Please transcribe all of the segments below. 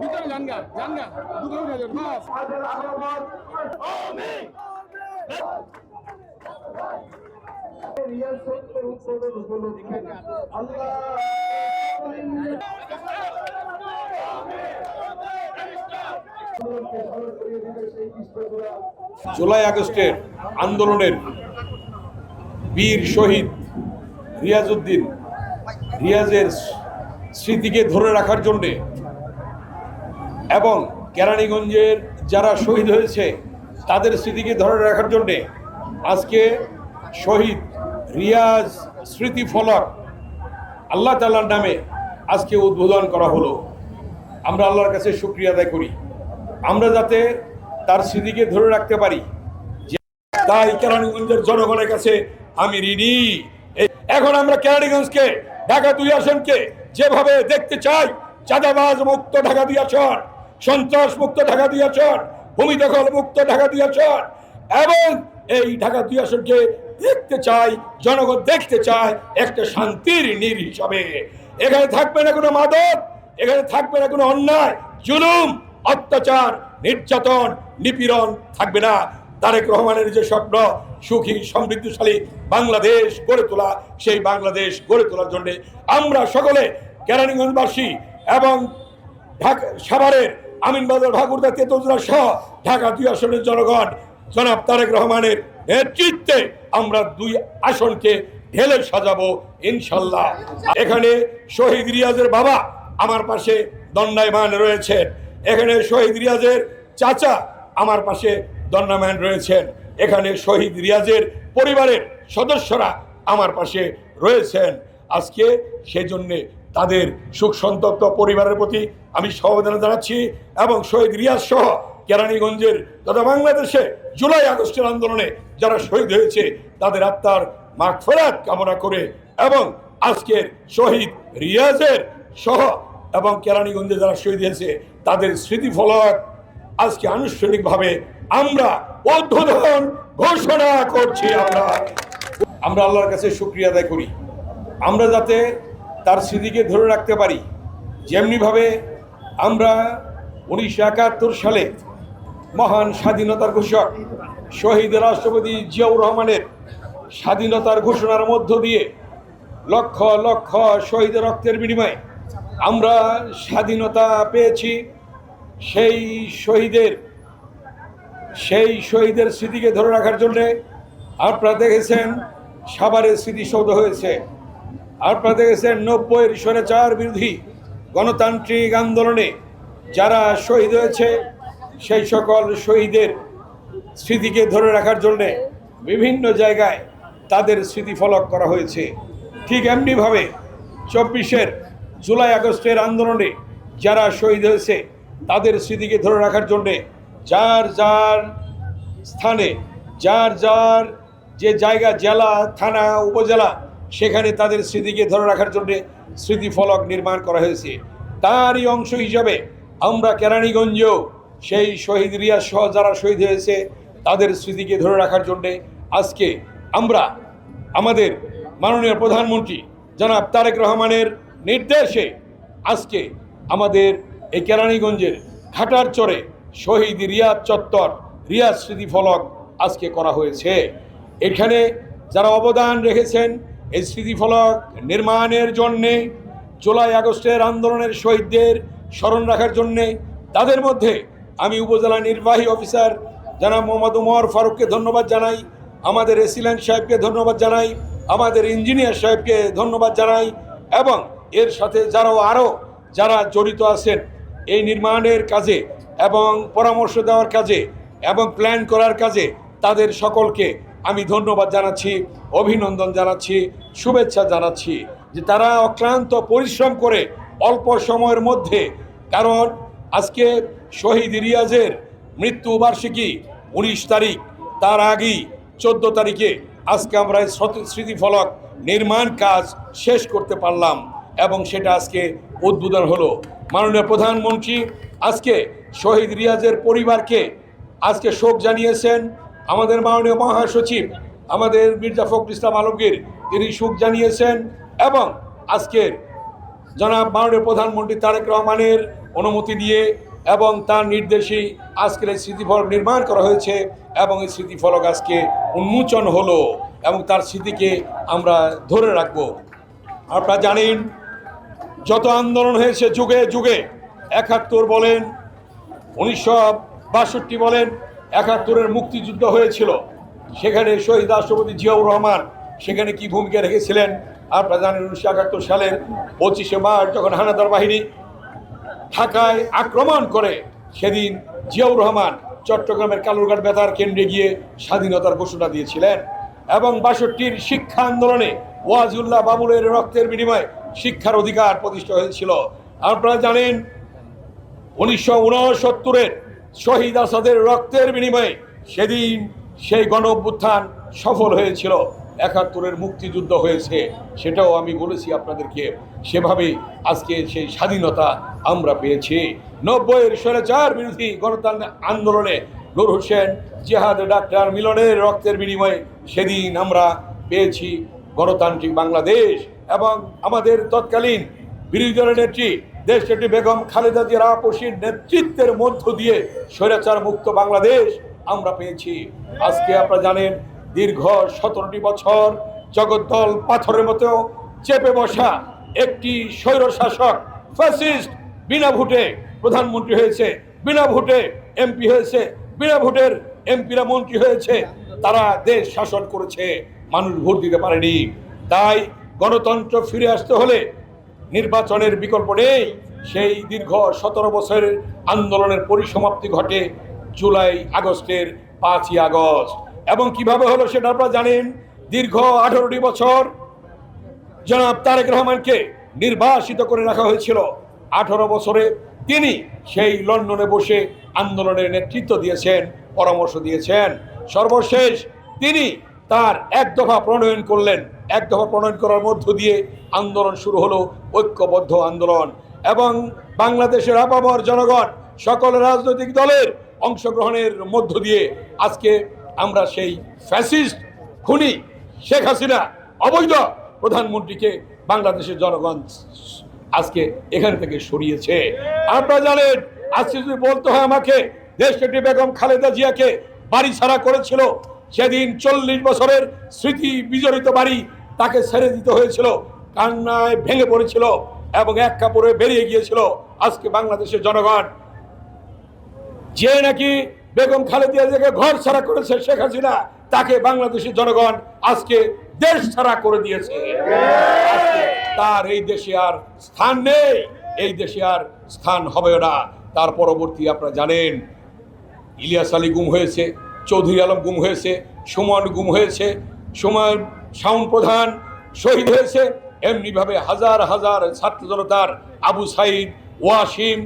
ভিতরে যান গা দুটো উঠে যান বাস জুলাই আগস্টের আন্দোলনের বীর শহীদ রিয়াজউদ্দিন রিয়াজের স্মৃতিকে ধরে রাখার জন্যে এবং কেরানীগঞ্জের যারা শহীদ হয়েছে তাদের স্মৃতিকে ধরে রাখার জন্যে আজকে শহীদ রিয়াজ স্মৃতি ফলক আল্লাহ তাআলার নামে আজকে উদ্বোধন করা হলো। আমরা আল্লাহর কাছে শুকরিয়া আদায় করি আমরা যাতে তার স্মৃতিকে ধরে রাখতে পারি। তাই কেরানীগঞ্জের জনগণের কাছে আমি ঋণী। এখন আমরা কেরানীগঞ্জকে ঢাকা ২ আসনকে যেভাবে দেখতে চাই, চাঁদাবাজ মুক্ত ঢাকা ২ আসন, সন্ত্রাস মুক্ত ঢাকা ২ আসন, ভূমি দখল মুক্ত ঢাকা ২ আসন, এবং এই ঢাকা ২ আসনকে দেখতে চাই, জনগণ দেখতে চায় একটা শান্তির নীড় হিসাবে। এখানে থাকবে না কোনো মাদক, এখানে থাকবে না কোনো অন্যায়, জুলুম, অত্যাচার, নির্যাতন, নিপীড়ন থাকবে না। তারেক রহমানের যে স্বপ্ন সুখী সমৃদ্ধশালী বাংলাদেশ গড়ে তোলা, সেই বাংলাদেশ গড়ে তোলার জন্য আমরা সকলে কেরানীগঞ্জবাসী এবং ঢাকা সাভারের আমিনবাজার, ভাকুরদা, তেতুলজোড়া সহ ঢাকা ২ আসনের জনগণ জনাব তারেক রহমানের নেতৃত্বে আমরা ২ আসনকে ঢেলে সাজাবো ইনশাল্লাহ। এখানে শহীদ রিয়াজের বাবা আমার পাশে দণ্ডায়মান রয়েছেন, এখানে শহীদ রিয়াজের চাচা আমার পাশে দণ্ডায়মান রয়েছেন, এখানে শহীদ রিয়াজের পরিবারের সদস্যরা আমার পাশে রয়েছেন। আজকে সেই জন্যে তাদের সুখ সন্তপ্ত পরিবারের প্রতি আমি সমবেদনা জানাচ্ছি এবং শহীদ রিয়াজ সহ কেরানীগঞ্জের তথা বাংলাদেশে জুলাই আগস্টের আন্দোলনে যারা শহীদ হয়েছে তাদের আত্মার মাগফিরাত কামনা করে এবং আজকের শহীদ রিয়াজের সহ এবং কেরানীগঞ্জে যারা শহীদ হয়েছে তাদের স্মৃতিফলক আজকে আনুষ্ঠানিকভাবে আমরা উদ্বোধন ঘোষণা করছি। আমরা আল্লাহর কাছে শুকরিয়া আদায় করি আমরা যাতে তার স্মৃতিকে ধরে রাখতে পারি। যেমনিভাবে আমরা ১৯৭১ সালে মহান স্বাধীনতার ঘোষক শহীদ রাষ্ট্রপতি জিয়াউর রহমানের স্বাধীনতার ঘোষণার মধ্য দিয়ে লক্ষ লক্ষ শহীদের রক্তের বিনিময়ে আমরা স্বাধীনতা পেয়েছি। সেই শহীদের স্মৃতিকে ধরে রাখার জন্যে আপনারা দেখেছেন সাভারের স্মৃতিসৌধ হয়েছে, আপনারা দেখেছেন ৯০-এর স্বৈরাচার বিরোধী গণতান্ত্রিক আন্দোলনে যারা শহীদ হয়েছে সেই সকল শহীদের স্মৃতিকে ধরে রাখার জন্যে বিভিন্ন জায়গায় তাদের স্মৃতিফলক করা হয়েছে। ঠিক এমনিভাবে ২৪ জুলাই আগস্টের আন্দোলনে যারা শহীদ হয়েছে তাদের স্মৃতিকে ধরে রাখার জন্যে যার যার স্থানে যার যার যে জায়গা, জেলা, থানা, উপজেলা, সেখানে তাদের স্মৃতিকে ধরে রাখার জন্যে স্মৃতিফলক নির্মাণ করা হয়েছে। তারই অংশ হিসাবে আমরা কেরানীগঞ্জেও সেই শহীদ রিয়াজ সহ যারা শহীদ হয়েছে তাদের স্মৃতিকে ধরে রাখার জন্যে আজকে আমরা আমাদের মাননীয় প্রধানমন্ত্রী জনাব তারেক রহমানের নির্দেশে আজকে আমাদের এই কেরানীগঞ্জের ঘাটার চরে শহীদ রিয়াজ চত্বর, রিয়াজ স্মৃতিফলক আজকে করা হয়েছে। এখানে যারা অবদান রেখেছেন এই স্মৃতিফলক নির্মাণের জন্যে, জুলাই আগস্টের আন্দোলনের শহীদদের স্মরণ রাখার জন্যে, তাদের মধ্যে আমি উপজেলা নির্বাহী অফিসার জনাব মোহাম্মদ উমর ফারুককে ধন্যবাদ জানাই, আমাদের এসিল্যান্ড সাহেবকে ধন্যবাদ জানাই, আমাদের ইঞ্জিনিয়ার সাহেবকে ধন্যবাদ জানাই এবং এর সাথে আরও যারা জড়িত আছেন এই নির্মাণের কাজে এবং পরামর্শ দেওয়ার কাজে এবং প্ল্যান করার কাজে তাদের সকলকে আমি ধন্যবাদ জানাচ্ছি, অভিনন্দন জানাচ্ছি, শুভেচ্ছা জানাচ্ছি যে তারা অক্লান্ত পরিশ্রম করে অল্প সময়ের মধ্যে, কারণ আজকে শহীদ রিয়াজের মৃত্যুবার্ষিকী ১৯ তারিখ, তার আগেই ১৪ তারিখে আজকে আমরা স্মৃতিফলক নির্মাণ কাজ শেষ করতে পারলাম এবং সেটা আজকে উদ্বোধন হলো। মাননীয় প্রধানমন্ত্রী আজকে শহীদ রিয়াজের পরিবারকে আজকে শোক জানিয়েছেন, আমাদের মাননীয় মহাসচিব আমাদের মির্জা ফখরুল ইসলাম আলমগীর তিনি শোক জানিয়েছেন এবং আজকের জনাব মাননীয় প্রধানমন্ত্রী তারেক রহমানের অনুমতি দিয়ে এবং তার নির্দেশে আজকের এই স্মৃতিফলক নির্মাণ করা হয়েছে এবং এই স্মৃতিফলক আজকে উন্মোচন হলো এবং তার স্মৃতিকে আমরা ধরে রাখব। আপনারা জানেন যত আন্দোলন হয়েছে যুগে যুগে, ৭১ বলেন, ১৯৬২ বলেন, ৭১-এর মুক্তিযুদ্ধ হয়েছিল, সেখানে শহীদ রাষ্ট্রপতি জিয়াউর রহমান সেখানে কি ভূমিকা রেখেছিলেন আপনারা জানেন। ১৯৭১ সালের ২৫শে মার্চ যখন হানাদার বাহিনী ঢাকায় আক্রমণ করে, সেদিন জিয়াউর রহমান চট্টগ্রামের কালুরঘাট বেতার কেন্দ্রে গিয়ে স্বাধীনতার ঘোষণা দিয়েছিলেন এবং ৬২-র শিক্ষা আন্দোলনে ওয়াজিউল্লাহ বাবুলের রক্তের বিনিময়ে শিক্ষার অধিকার প্রতিষ্ঠা হয়েছিল। আপনারা জানেন ১৯৬৯-এর শহীদ আসাদের রক্তের বিনিময়ে সেদিন সেই গণ অভ্যুত্থান সফল হয়েছিল, ৭১-এর মুক্তিযুদ্ধ হয়েছে, সেটাও আমি বলেছি আপনাদেরকে। সেভাবেই আজকে সেই স্বাধীনতা আমরা পেয়েছি। ৯০-এর স্বৈরাচার বিরোধী গণতান্ত্রিক আন্দোলনে নূর হোসেন, জিহাদ ডাক্তার মিলনের রক্তের বিনিময়ে সেদিন আমরা পেয়েছি গণতান্ত্রিক বাংলাদেশ। এবং আমাদের তৎকালীন বিরোধী দলের নেত্রী দেশনেত্রী বেগম খালেদা জিয়ার আপসীর নেতৃত্বের মধ্য দিয়ে স্বৈরাচার মুক্ত বাংলাদেশ আমরা পেয়েছি। আজকে আপনারা জানেন দীর্ঘ ১৭টি বছর জগদ্দল পাথরের মতো চেপে বসা একটি স্বৈরশাসক ফ্যাসিস্ট বিনা ভোটে প্রধানমন্ত্রী হয়েছে, বিনা ভোটে এমপি হয়েছে, বিনা ভোটের এমপিরা মন্ত্রী হয়েছে, তারা দেশ শাসন করেছে, মানুষ ভোট দিতে পারেনি। তাই গণতন্ত্র ফিরে আসতে হলে নির্বাচনের বিকল্প নেই। সেই দীর্ঘ ১৭ বছরের আন্দোলনের পরিসমাপ্তি ঘটে জুলাই আগস্টের ৫ই আগস্ট। এবং কিভাবে হলো সেটা আপনারা জানেন। দীর্ঘ ১৮টি বছর জনাব তারেক রহমানকে নির্বাসিত করে রাখা হয়েছিল। ১৮ বছরে তিনি সেই লন্ডনে বসে আন্দোলনের নেতৃত্ব দিয়েছেন, পরামর্শ দিয়েছেন। সর্বশেষ তিনি তার এক দফা প্রণয়ন করলেন। এক দফা প্রণয়ন করার মধ্য দিয়ে আন্দোলন শুরু হলো, ঐক্যবদ্ধ আন্দোলন। এবং বাংলাদেশের আপামর জনগণ সকল রাজনৈতিক দলের অংশগ্রহণের মধ্য দিয়ে আজকে আমরা সেই ফ্যাসিস্ট খুনি শেখ হাসিনা অবৈধ প্রধানমন্ত্রীকে বাংলাদেশের জনগণ আজকে এখান থেকে সরিয়েছে। আপনারা জানেন আজকে যদি বলতে হয় আমাকে, দেশনেত্রী বেগম খালেদা জিয়াকে বাড়ি ছাড়া করেছিল, সেদিন ৪০ বছরের স্মৃতি বিজড়িত বাড়ি তাকে ছেড়ে দিতে হয়েছিল, কান্নায় ভেঙে পড়েছিল এবং এক কাপড়ে বেরিয়ে গিয়েছিল। আজকে বাংলাদেশের জনগণ যে নাকি বেগম খালেদা জিয়াকে ঘর ছাড়া করেছে শেখ হাসিনা, তাকে বাংলাদেশের জনগণ আজকে দেশ ছাড়া করে দিয়েছে। তার এই দেশে আর স্থান নেই, এই দেশে আর স্থান হবে না। তার পরবর্তী আপনারা জানেন ইলিয়াস আলী গুম হয়েছে, চৌধুরী আলম গুম হয়েছে, সুমন গুম হয়েছে, শাওন প্রধান শহীদ হয়েছে। এমনিভাবে হাজার হাজার ছাত্র জনতার আবু সাইদ, ওয়াসিম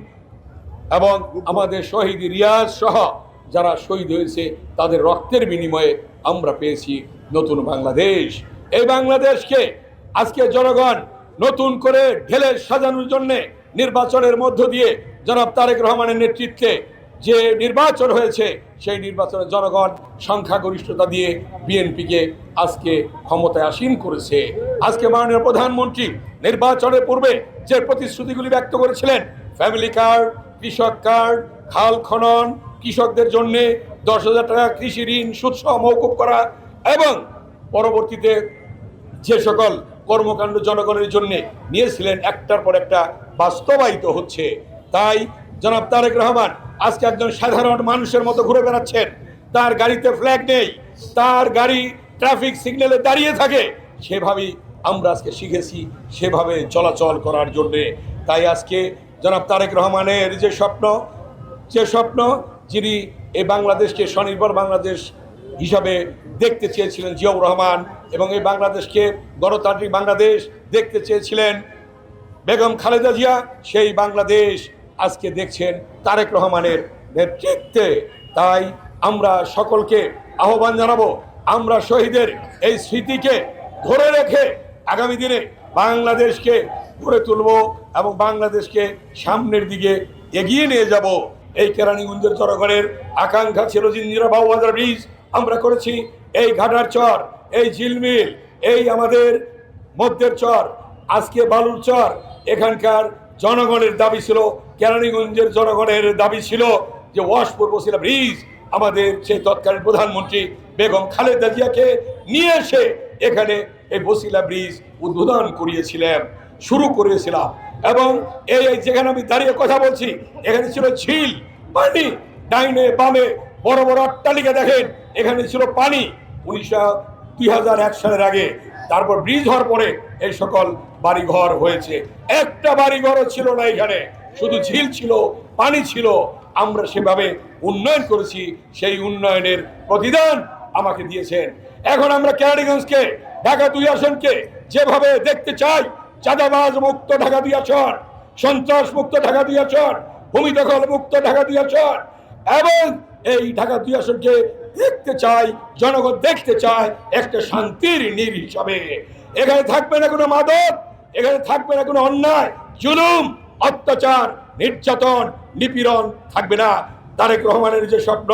এবং আমাদের শহীদ রিয়াজ সহ যারা শহীদ হয়েছে, তাদের রক্তের বিনিময়ে আমরা পেয়েছি নতুন বাংলাদেশ। এই বাংলাদেশকে আজকে জনগণ নতুন করে ঢেলে সাজানোর জন্য নির্বাচনের মধ্য দিয়ে জনাব তারেক রহমানের নেতৃত্বে যে নির্বাচন হয়েছে, সেই নির্বাচনে জনগণ সংখ্যাগরিষ্ঠতা দিয়ে বিএনপিকে আজকে ক্ষমতায় আসীন করেছে। আজকে মাননীয় প্রধানমন্ত্রী নির্বাচনের পূর্বে যে প্রতিশ্রুতিগুলি ব্যক্ত করেছিলেন, ফ্যামিলি কার্ড, কৃষক কার্ড, খাল খনন, কৃষকদের জন্য ১০,০০০ টাকা কৃষি ঋণ সুদসহ মওকুফ করা এবং পরবর্তীতে যে সকল কর্মকাণ্ড জনগণের জন্য নিয়েছিলেন, একটার পর একটা বাস্তবায়িত হচ্ছে। তাই জনাব তারেক রহমান আজকে একজন সাধারণ মানুষের মতো ঘুরে বেড়াচ্ছেন। তার গাড়িতে ফ্ল্যাগ নেই, তার গাড়ি ট্রাফিক সিগন্যালে দাঁড়িয়ে থাকে। সেভাবেই আমরা আজকে শিখেছি সেভাবে চলাচল করার জন্যে। তাই আজকে জনাব তারেক রহমানের যে স্বপ্ন যিনি এই বাংলাদেশকে স্বনির্ভর বাংলাদেশ হিসাবে দেখতে চেয়েছিলেন জিয়াউর রহমান, এবং এই বাংলাদেশকে গণতান্ত্রিক বাংলাদেশ দেখতে চেয়েছিলেন বেগম খালেদা জিয়া, সেই বাংলাদেশ আজকে দেখছেন তারেক রহমানের নেতৃত্বে। তাই আমরা সকলকে আহ্বান জানাবো, আমরা শহীদের এই স্মৃতিকে ধরে রেখে আগামী দিনে বাংলাদেশকে গড়ে তুলব এবং বাংলাদেশকে সামনের দিকে এগিয়ে নিয়ে যাব। এই কেরানীগঞ্জের জনগণের আকাঙ্ক্ষা ছিল জিঞ্জিরা বাউবাজার ব্রিজ আমরা করেছি, এই ঘাটার চর, এই ঝিলমিল, এই আমাদের মধ্যের চর, আজকে বালুর চর, এখানকার জনগণের দাবি ছিল, কেরানীগঞ্জের জনগণের দাবি ছিল যে ওয়াশপুর বসিলা ব্রিজ আমাদের সেই তৎকালীন প্রধানমন্ত্রী বেগম খালেদা জিয়াকে নিয়ে এসে এখানে এই বসিলা ব্রিজ উদ্বোধন করিয়েছিলেন, শুরু করিয়েছিলাম। এবং এই যেখানে আমি দাঁড়িয়ে কথা বলছি, এখানে ছিল ঝিল, পানি, ডাইনে বামে বড় বড় অট্টালিকা দেখেন, এখানে ছিল পানি 2001 সালের আগে। তারপর ব্রিজ হওয়ার পরে এই সকল বাড়িঘর হয়েছে। একটা বাড়িঘরও ছিল না এখানে, শুধু ঝিল ছিল, পানি ছিল। আমরা সেভাবে উন্নয়ন করেছি, সেই উন্নয়নের প্রতিদান আমাকে দিয়েছেন। এখন আমরা কেরানীগঞ্জকে, ঢাকা 2 আসনকে যেভাবে দেখতে চাই, চাঁদাবাজ মুক্ত ঢাকা 2 আসন, সন্ত্রাস মুক্ত ঢাকা 2 আসন, ভূমি দখল মুক্ত ঢাকা 2 আসন, এবং এই ঢাকা 2 আসনকে দেখতে চাই, জনগণ দেখতে চায় একটা শান্তির নীড় হিসাবে। এখানে থাকবে না কোনো মাদক, এখানে থাকবে না কোনো অন্যায়, জুলুম, অত্যাচার, নির্যাতন, নিপীড়ন থাকবে না। তারেক রহমানের যে স্বপ্ন,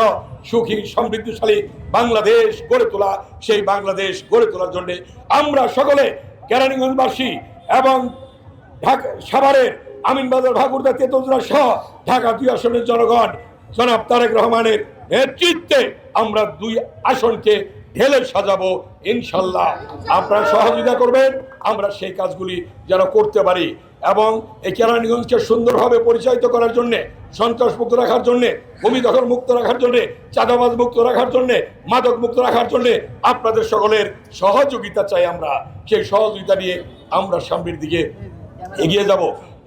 সুখী সমৃদ্ধশালী বাংলাদেশ গড়ে তোলা, সেই বাংলাদেশ গড়ে তোলার জন্য আমরা সকলে কেরানীগঞ্জবাসী এবং ঢাকা সাভারের আমিনবাজার, ভাগুড়া, তেতুলজোড়া সহ ঢাকা 2 আসনের জনগণ জনাব তারেক রহমানের নেতৃত্বে আমরা 2 আসনকে ঢেলে সাজাবো ইনশাল্লাহ। আপনারা সহযোগিতা করবেন, আমরা সেই কাজগুলি যেন করতে পারি এবং এই কেরানীগঞ্জকে সুন্দরভাবে পরিচালিত করার জন্যে, সন্ত্রাস মুক্ত রাখার জন্যে, ভূমি দখল মুক্ত রাখার জন্যে, চাঁদাবাজ মুক্ত রাখার জন্যে, মাদক মুক্ত রাখার জন্যে আপনাদের সকলের সহযোগিতা চাই। আমরা সেই সহযোগিতা নিয়ে আমরা সামনের দিকে এগিয়ে যাব।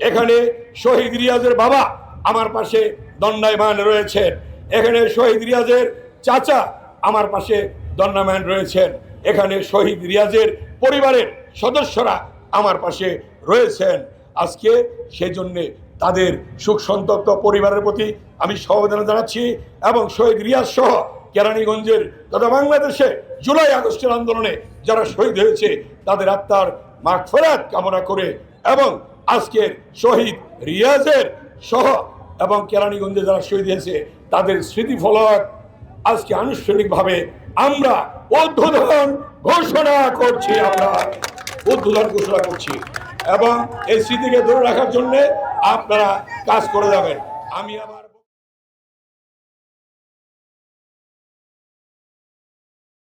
এখানে শহীদ রিয়াজের বাবা আমার পাশে দণ্ডায়মান রয়েছেন, এখানে শহীদ রিয়াজের চাচা আমার পাশে দণ্ডায়মান রয়েছেন, এখানে শহীদ রিয়াজের পরিবারের সদস্যরা আমার পাশে রয়েছেন। আজকে সেই জন্যে তাদের সুখ সন্তপ্ত পরিবারের প্রতি আমি সমবেদনা জানাচ্ছি এবং শহীদ রিয়াজ সহ কেরানীগঞ্জের তথা বাংলাদেশে জুলাই আগস্টের আন্দোলনে যারা শহীদ হয়েছে তাদের আত্মার মাগফিরাত কামনা করে এবং আজকের শহীদ রিয়াজের সহ এবং কেরানীগঞ্জে যারা শহীদ হয়েছে তাদের স্মৃতিফলক আজকে আনুষ্ঠানিকভাবে আমরা উদ্বোধন ঘোষণা করছি। এবং এই স্মৃতিকে ধরে রাখার জন্য আপনারা কাজ করে যাবেন। আমি আবার